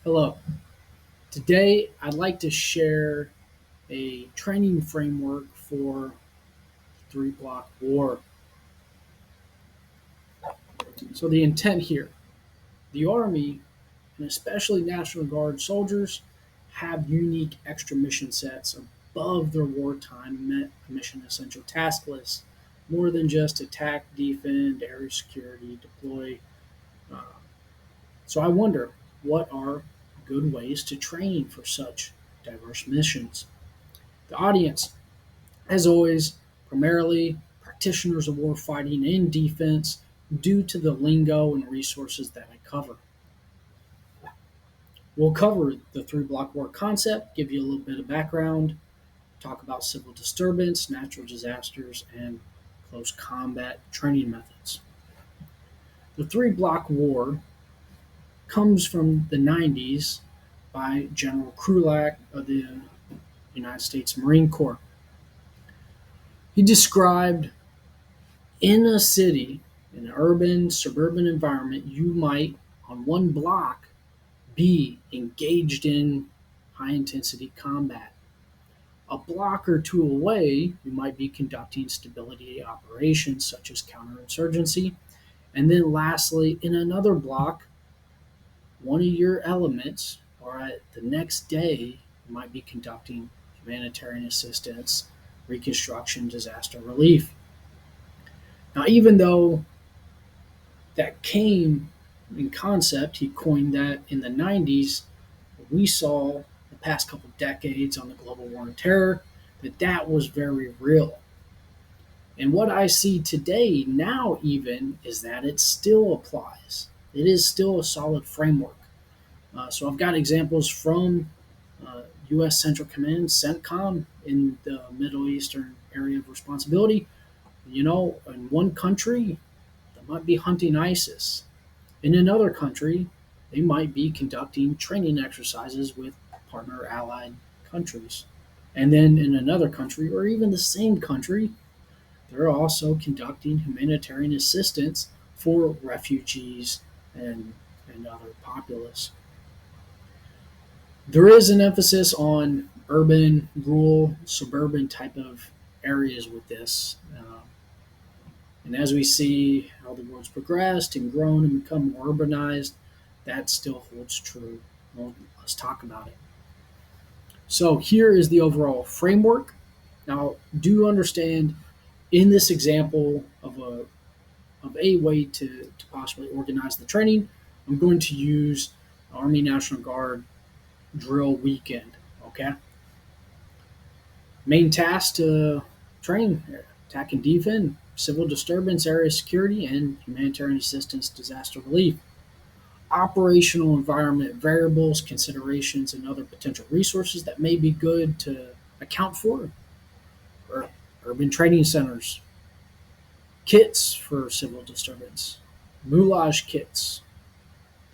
Hello. Today, I'd like to share a training framework for three block war. So, the intent here, the Army, and especially National Guard soldiers, have unique extra mission sets above their wartime mission essential task list, more than just attack, defend, area security, deploy. Uh, so, I wonder, what are good ways to train for such diverse missions? The audience, as always, primarily practitioners of warfighting and defense due to the lingo and resources that I cover. We'll cover the three block war concept, give you a little bit of background, talk about civil disturbance, natural disasters, and close combat training methods. The three block war comes from the 90s by General Krulak of the United States Marine Corps. He described in a city, in an urban, suburban environment, you might, on one block, be engaged in high intensity combat. A block or two away, you might be conducting stability operations such as counterinsurgency. And then, lastly, in another block, one of your elements, or at the next day, you might be conducting humanitarian assistance, reconstruction, disaster relief. Now, even though that came in concept. He coined that in the 90s. We saw the past couple decades on the global war on terror that was very real. And what I see today, now even, is that it still applies. It is still a solid framework. So I've got examples from U.S. Central Command, CENTCOM, in the Middle Eastern area of responsibility. In one country, they might be hunting ISIS. In another country, they might be conducting training exercises with partner allied countries. And then in another country, or even the same country, they're also conducting humanitarian assistance for refugees and other populace. There is an emphasis on urban, rural, suburban type of areas with this. And as we see how the world's progressed and grown and become more urbanized, that still holds true. Well, let's talk about it. So here is the overall framework. Now, do understand in this example of a way to possibly organize the training, I'm going to use Army National Guard drill weekend. Okay. Main task to train attack and defend, civil disturbance, area security, and humanitarian assistance, disaster relief. Operational environment variables, considerations, and other potential resources that may be good to account for. Urban training centers, kits for civil disturbance, moulage kits,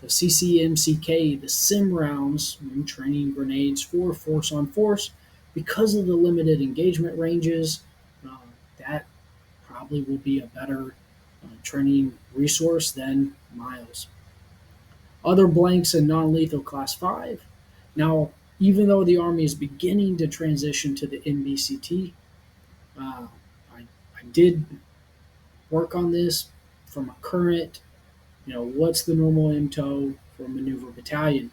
the CCMCK, the sim rounds, when training grenades for force on force, because of the limited engagement ranges, that probably will be a better training resource than miles. Other blanks in non-lethal class 5. Now, even though the Army is beginning to transition to the NBCT, I did work on this from a current, what's the normal MTO for a maneuver battalion.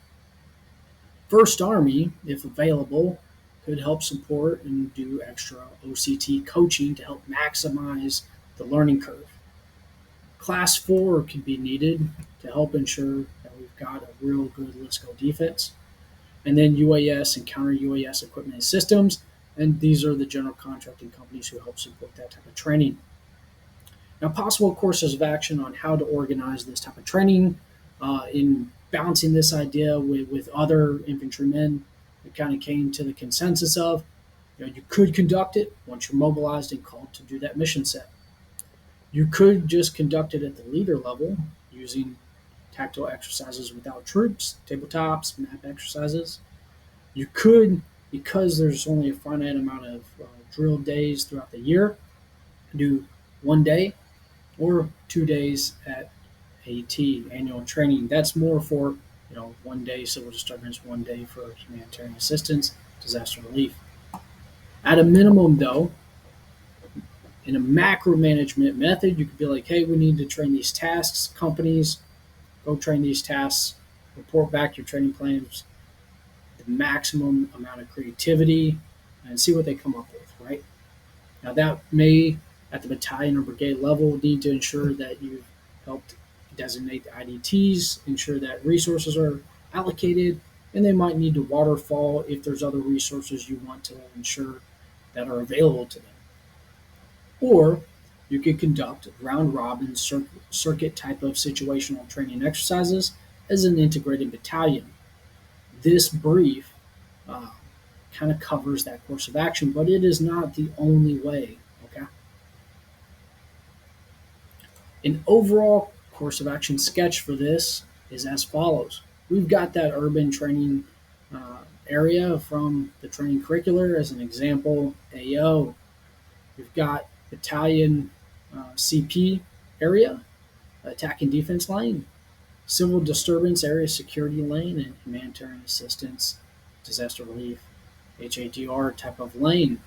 First Army, if available, could help support and do extra OCT coaching to help maximize the learning curve. Class 4 could be needed to help ensure that we've got a real good LSCO defense. And then UAS and counter UAS equipment and systems. And these are the general contracting companies who help support that type of training. Now, possible courses of action on how to organize this type of training in balancing this idea with other infantrymen, we kind of came to the consensus of, you could conduct it once you're mobilized and called to do that mission set. You could just conduct it at the leader level using tactical exercises without troops, tabletops, map exercises. You could, because there's only a finite amount of drill days throughout the year, do 1 day or 2 days at AT, annual training. That's more for one day civil disturbance, one day for humanitarian assistance, disaster relief. At a minimum, though, in a macro management method, you could be like, hey, we need to train these tasks. Companies, go train these tasks, report back your training plans, the maximum amount of creativity, and see what they come up with, right? Now, that may, at the battalion or brigade level, need to ensure that you've helped designate the IDTs, ensure that resources are allocated, and they might need to waterfall if there's other resources you want to ensure that are available to them. Or you could conduct round robin circuit type of situational training exercises as an integrated battalion. This brief uh, kind of covers that course of action, but it is not the only way. Okay. An overall course of action sketch for this is as follows. We've got that urban training area from the training curricular as an example, AO. We've got battalion CP area, attack and defense lane, civil disturbance area security lane, and humanitarian assistance, disaster relief, HADR type of lane.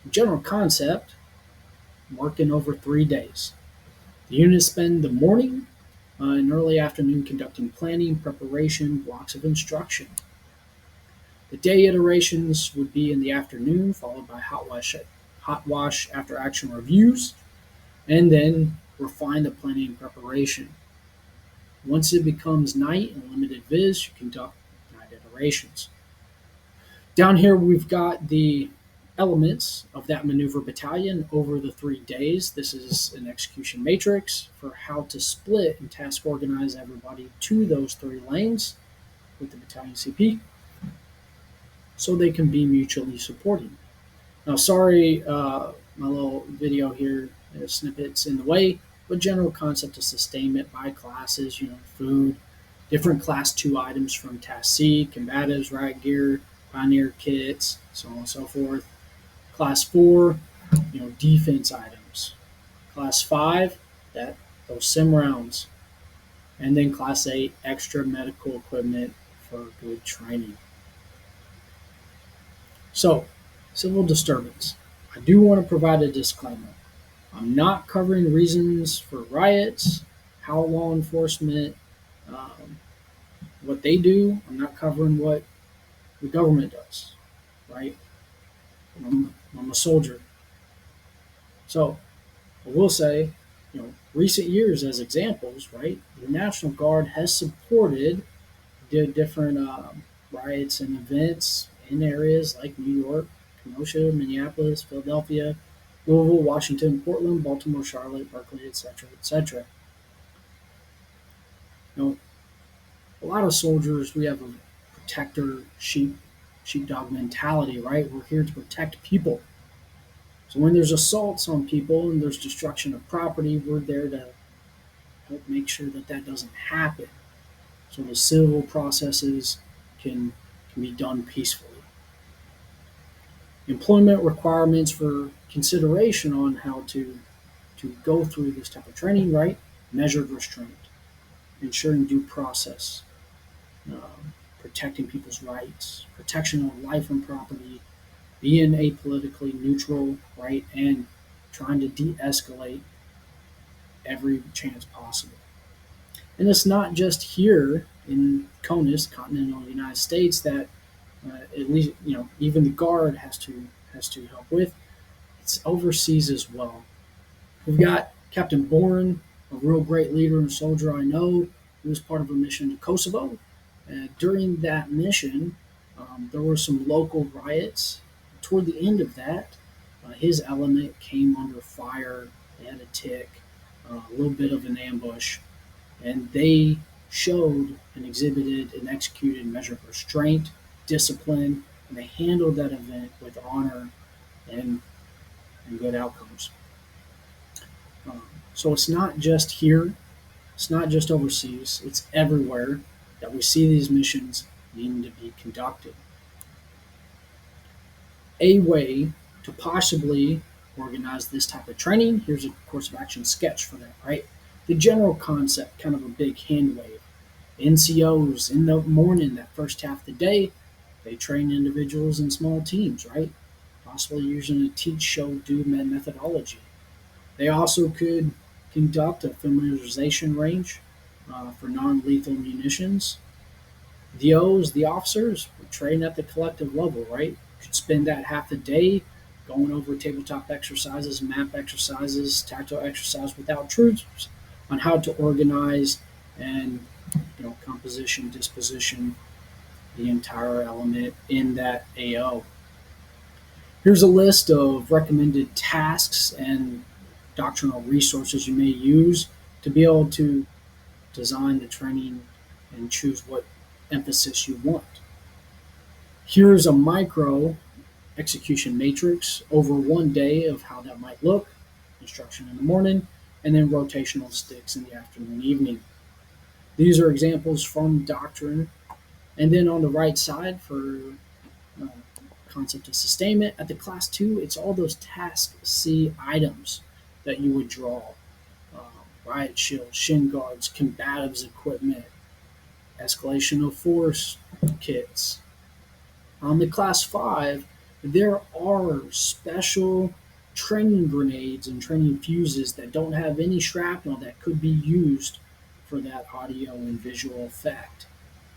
General concept, working over 3 days. The units spend the morning and early afternoon conducting planning, preparation, blocks of instruction. The day iterations would be in the afternoon, followed by hot wash after action reviews, and then refine the planning and preparation. Once it becomes night and limited viz, you conduct night iterations. Down here, we've got the elements of that maneuver battalion over the 3 days. This is an execution matrix for how to split and task organize everybody to those 3 lanes with the battalion CP so they can be mutually supporting. Now, sorry, my little video here, snippets in the way, but general concept of sustainment by classes, food, different class 2 items from task C, combatives, riot gear, pioneer kits, so on and so forth. Class 4, defense items. Class 5, those sim rounds. And then class 8, extra medical equipment for good training. So, civil disturbance. I do want to provide a disclaimer. I'm not covering reasons for riots, how law enforcement, um, what they do. I'm not covering what the government does, right? I'm a soldier. So I will say, recent years as examples, right? The National Guard has supported the different riots and events in areas like New York, Kenosha, Minneapolis, Philadelphia, Louisville, Washington, Portland, Baltimore, Charlotte, Berkeley, etc., etc. You know, a lot of soldiers, we have a protector sheepdog mentality, right? We're here to protect people. So when there's assaults on people and there's destruction of property, we're there to help make sure that that doesn't happen. So the civil processes can be done peacefully. Employment requirements for consideration on how to go through this type of training, right? Measured restraint, ensuring due process, protecting people's rights, protection of life and property, being apolitically neutral, right? And trying to de escalate every chance possible. And it's not just here in CONUS, continental United States, that at least even the Guard has to help with. It's overseas as well. We've got Captain Bourne, a real great leader and soldier I know, who was part of a mission to Kosovo. During that mission, there were some local riots. Toward the end of that, his element came under fire. They had a tick, a little bit of an ambush, and they showed and exhibited and executed measure of restraint, discipline, and they handled that event with honor and, and good outcomes. Um, so it's not just here, it's not just overseas, it's everywhere that we see these missions needing to be conducted. A way to possibly organize this type of training, here's a course of action sketch for that, right? The general concept, kind of a big hand wave, NCOs in the morning, that first half of the day, they train individuals in small teams, right? Possibly using a teach, show, do methodology. They also could conduct a familiarization range for non lethal munitions. The O's, the officers, would train at the collective level, right? Could spend that half a day going over tabletop exercises, map exercises, tactile exercise without troops on how to organize and composition, disposition, the entire element in that AO. Here's a list of recommended tasks and doctrinal resources you may use to be able to design the training and choose what emphasis you want. Here's a micro execution matrix over one day of how that might look: instruction in the morning, and then rotational sticks in the afternoon and evening. These are examples from doctrine. And then on the right side for uh, concept of sustainment, at the class 2, it's all those task C items that you would draw. Riot shields, shin guards, combatives equipment, escalation of force kits. On the class 5, there are special training grenades and training fuses that don't have any shrapnel that could be used for that audio and visual effect.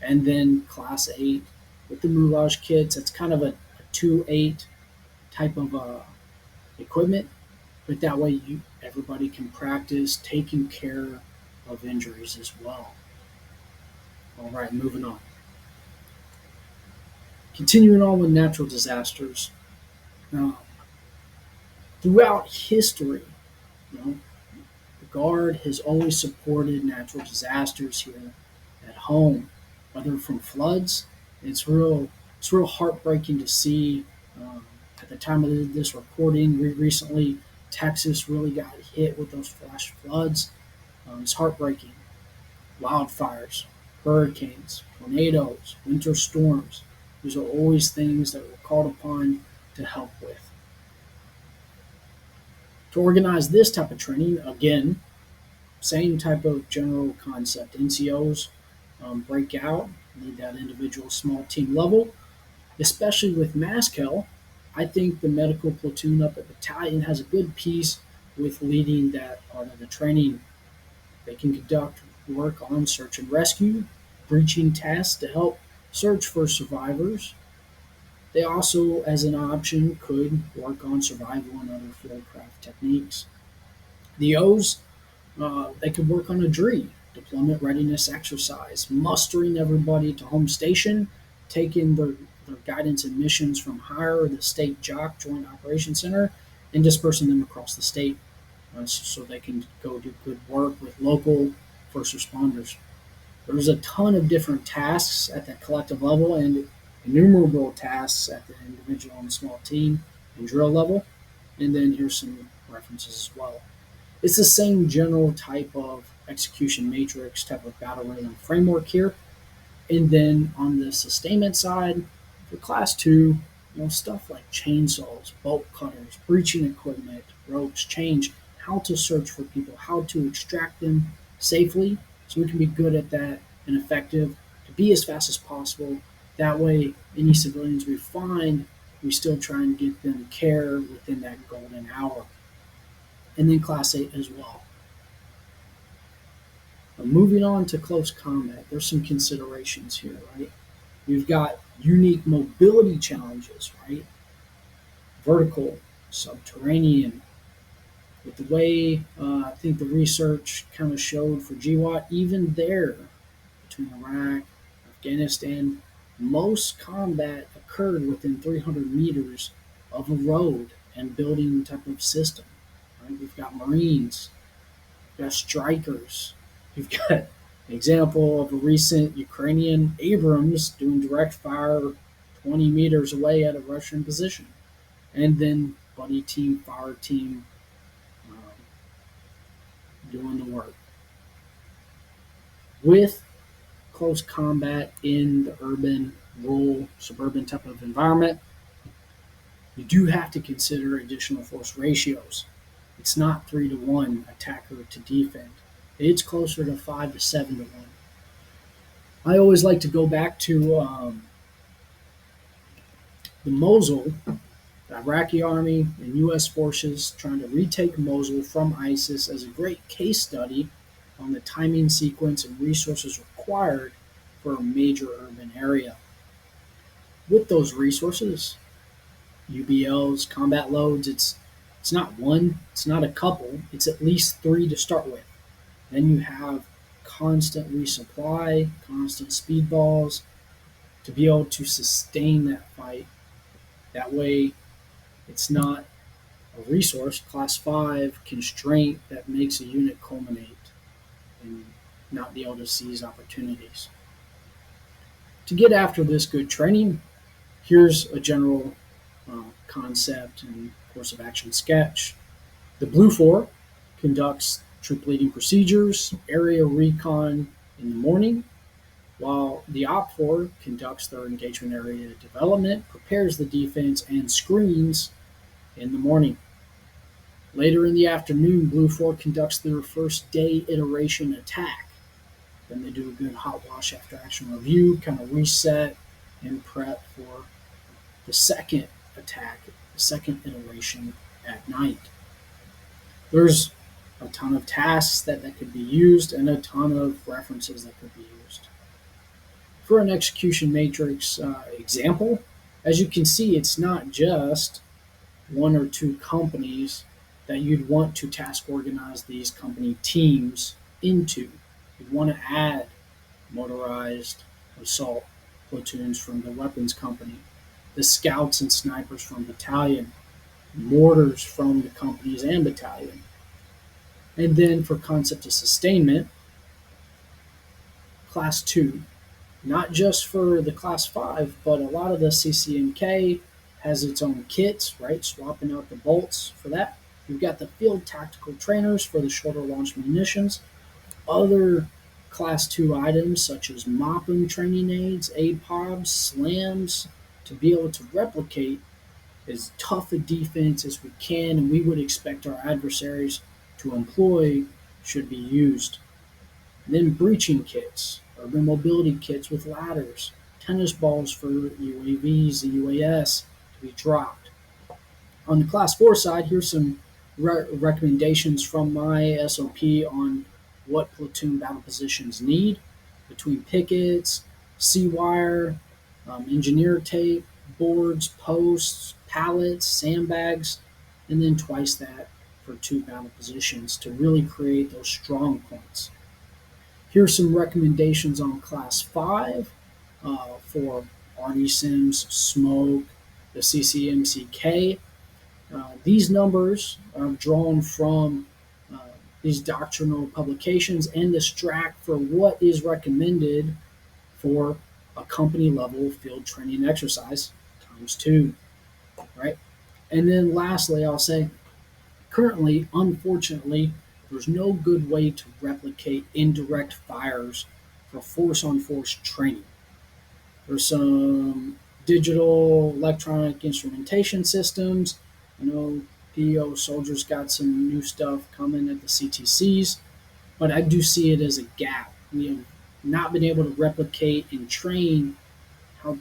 And then class 8 with the Mirage kits, it's kind of a 2-8 type of equipment, but that way everybody can practice taking care of injuries as well. All right, moving on. Continuing on with natural disasters. Now, throughout history, you know, the Guard has always supported natural disasters here at home, whether from floods. It's real heartbreaking to see. At the time of this recording, recently Texas really got hit with those flash floods. It's heartbreaking. Wildfires, hurricanes, tornadoes, winter storms. These are always things that we're called upon to help with. To organize this type of training, again, same type of general concept. NCOs break out, need that individual small team level, especially with MassCal. I think the medical platoon up at battalion has a good piece with leading that part of the training. They can conduct work on search and rescue, breaching tasks to help search for survivors. They also, as an option, could work on survival and other fieldcraft techniques. The O's, they could work on a DRE, deployment readiness exercise, mustering everybody to home station, taking their guidance and missions from HIRE or the State JOC Joint Operations Center, and dispersing them across the state so they can go do good work with local first responders. There's a ton of different tasks at that collective level and innumerable tasks at the individual and small team and drill level. And then here's some references as well. It's the same general type of execution matrix, type of battle rhythm framework here. And then on the sustainment side, for class 2, stuff like chainsaws, bolt cutters, breaching equipment, ropes, change, how to search for people, how to extract them safely so we can be good at that and effective to be as fast as possible. That way, any civilians we find, we still try and get them care within that golden hour. And then class 8 as well. Now, moving on to close combat, there's some considerations here, right? We've got unique mobility challenges, right? Vertical, subterranean. With the way I think the research kind of showed for GWAT, even there, between Iraq, Afghanistan, most combat occurred within 300 meters of a road and building type of system. Right? We've got Marines, we've got strikers, we've got an example of a recent Ukrainian Abrams doing direct fire 20 meters away at a Russian position. And then buddy team, fire team doing the work. With close combat in the urban, rural, suburban type of environment, you do have to consider additional force ratios. It's not 3-to-1 attacker to defend. It's closer to 5 to 7 to 1. I always like to go back to the Mosul, the Iraqi army and U.S. forces trying to retake Mosul from ISIS as a great case study on the timing sequence and resources required for a major urban area. With those resources, UBLs, combat loads, it's not one, it's not a couple, it's at least three to start with. Then you have constant resupply, constant speedballs to be able to sustain that fight. That way, it's not a resource, class 5 constraint that makes a unit culminate and not be able to seize opportunities. To get after this good training, here's a general concept and course of action sketch. The Blue 4 conducts troop leading procedures, area recon in the morning, while the Op 4 conducts their engagement area development, prepares the defense, and screens in the morning. Later in the afternoon, Blue 4 conducts their first day iteration attack. Then they do a good hot wash after action review, kind of reset and prep for the second attack, the second iteration at night. There's a ton of tasks that could be used and a ton of references that could be used. For an execution matrix example, as you can see, it's not just one or two companies that you'd want to task organize these company teams into. You'd want to add motorized assault platoons from the weapons company, the scouts and snipers from battalion, mortars from the companies and battalion. And then for concept of sustainment, class 2, not just for the class 5, but a lot of the CCMK has its own kits, right? Swapping out the bolts for that. You've got the field tactical trainers for the shorter launch munitions. Other class 2 items such as MOPM training aids, APOBs, slams to be able to replicate as tough a defense as we can and we would expect our adversaries to employ should be used. And then breaching kits, urban mobility kits with ladders, tennis balls for UAVs and UAS to be dropped. On the class 4 side, here's some recommendations from my SOP on what platoon battle positions need between pickets, C-wire, engineer tape, boards, posts, pallets, sandbags, and then twice that for two battle positions to really create those strong points. Here's some recommendations on class 5 for RD Sims, Smoke, the CCMCK. These numbers are drawn from these doctrinal publications and this track for what is recommended for a company level field training exercise times 2, right? And then lastly, I'll say currently, unfortunately, there's no good way to replicate indirect fires for force on force training. There's some digital electronic instrumentation systems. I know PO Soldiers got some new stuff coming at the CTCs, but I do see it as a gap. We have not been able to replicate and train how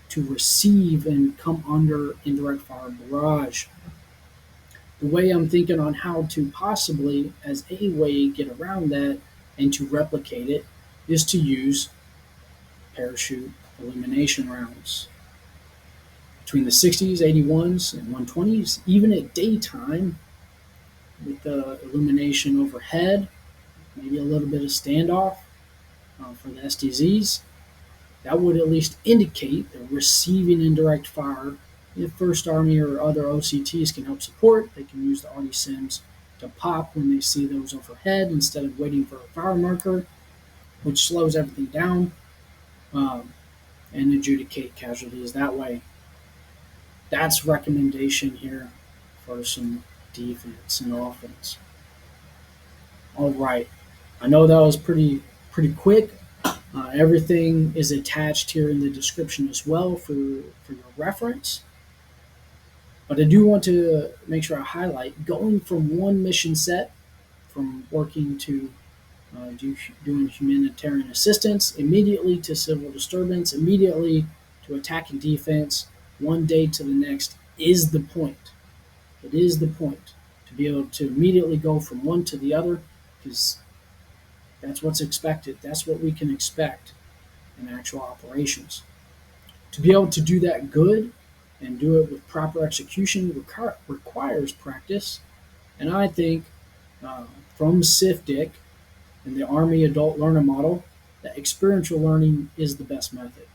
to receive and come under indirect fire barrage. The way I'm thinking on how to possibly, as a way, get around that and to replicate it is to use parachute elimination rounds. Between the 60s, 81s, and 120s, even at daytime, with the illumination overhead, maybe a little bit of standoff for the STZs, that would at least indicate that receiving indirect fire. If First Army or other OCTs can help support, they can use the RD Sims to pop when they see those overhead instead of waiting for a fire marker, which slows everything down, and adjudicate casualties that way. That's recommendation here for some defense and offense. All right, I know that was pretty quick. Everything is attached here in the description as well for your reference. But I do want to make sure I highlight going from one mission set, from working to doing humanitarian assistance, immediately to civil disturbance, immediately to attack and defense, one day to the next is the point. It is the point to be able to immediately go from one to the other because that's what's expected. That's what we can expect in actual operations. To be able to do that good and do it with proper execution requires practice. And I think from CIFDIC and the Army Adult Learner Model, that experiential learning is the best method.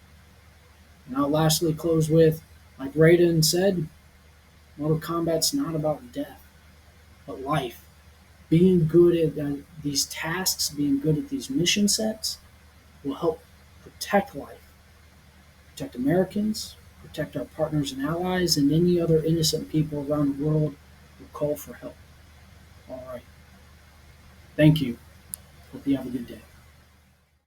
And I'll lastly close with, like Raiden said, Mortal Kombat's not about death, but life. Being good at these tasks, being good at these mission sets, will help protect life, protect Americans, protect our partners and allies, and any other innocent people around the world who call for help. All right. Thank you. Hope you have a good day.